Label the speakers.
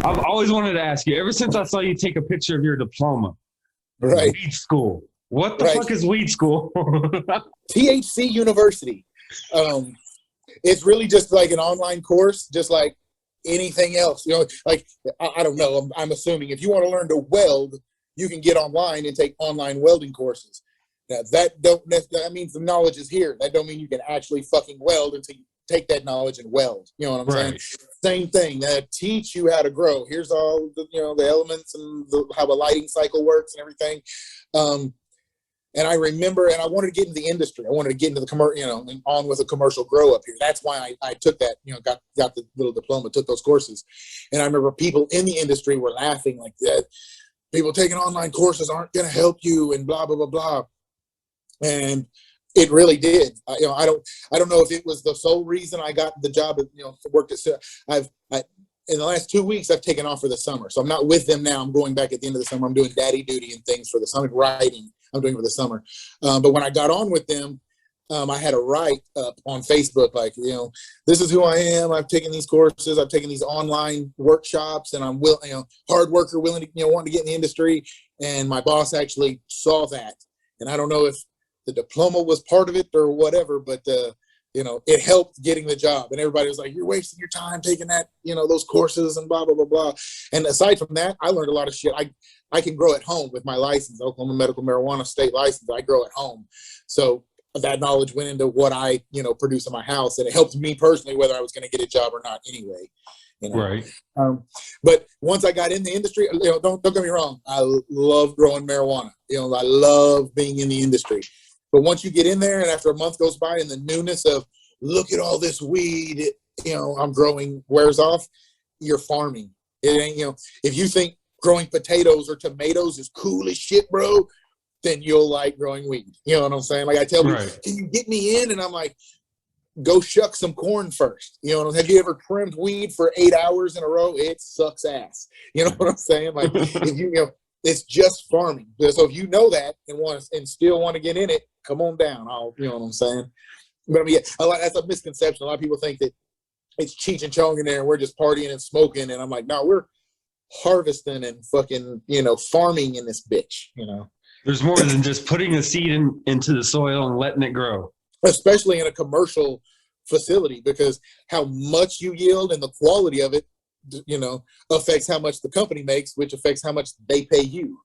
Speaker 1: I've always wanted to ask you, ever since I saw you take a picture of your diploma,
Speaker 2: Right.
Speaker 1: weed school. What the fuck is weed school?
Speaker 2: THC University. It's really just like an online course, just like anything else. You know, like, I don't know. I'm assuming if you want to learn to weld, you can get online and take online welding courses. Now, that means the knowledge is here. That don't mean you can actually fucking weld until you take that knowledge and weld. You know what I'm saying? Same thing. Teach you how to grow. Here's all the, you know, the elements and how the lighting cycle works and everything. And I remember, and I wanted to get into the industry. I wanted to get into the commercial, you know, on with a commercial grow up here. That's why I took that, you know, got the little diploma, took those courses. And I remember people in the industry were laughing like that. People taking online courses aren't going to help you and blah, blah, blah, blah. And it really did. You know, I don't know if it was the sole reason I got the job, you know, worked at, in the last 2 weeks, I've taken off for the summer. So I'm not with them now. I'm going back at the end of the summer. I'm doing daddy duty and things for the summer, writing. I'm doing for the summer. But when I got on with them, I had a write up on Facebook, like, you know, this is who I am. I've taken these courses. I've taken these online workshops, and I'm hard worker, willing to, you know, wanting to get in the industry. And my boss actually saw that. And I don't know if the diploma was part of it or whatever, but, you know, it helped getting the job. And everybody was like, you're wasting your time taking that, you know, those courses and blah, blah, blah, blah. And aside from that, I learned a lot of shit. I can grow at home with my license, Oklahoma Medical Marijuana state license. I grow at home. So that knowledge went into what I, you know, produce in my house. And it helped me personally, whether I was going to get a job or not anyway. You know?
Speaker 1: Right.
Speaker 2: But once I got in the industry, you know, don't get me wrong. I love growing marijuana. You know, I love being in the industry. But once you get in there and after a month goes by and the newness of, look at all this weed, you know, I'm growing wears off, you're farming. It ain't, you know, if you think growing potatoes or tomatoes is cool as shit, bro, then you'll like growing weed. You know what I'm saying? Like I tell people, can you get me in? And I'm like, go shuck some corn first. You know, have you ever trimmed weed for 8 hours in a row? It sucks ass. You know what I'm saying? Like if you know, it's just farming. So if you know that and still want to get in it, come on down. You know what I'm saying? But I mean, that's a misconception. A lot of people think that it's Cheech and Chong in there and we're just partying and smoking. And I'm like, no, we're harvesting and fucking, you know, farming in this bitch, you know.
Speaker 1: There's more than just putting a seed into the soil and letting it grow.
Speaker 2: Especially in a commercial facility, because how much you yield and the quality of it, you know, affects how much the company makes, which affects how much they pay you.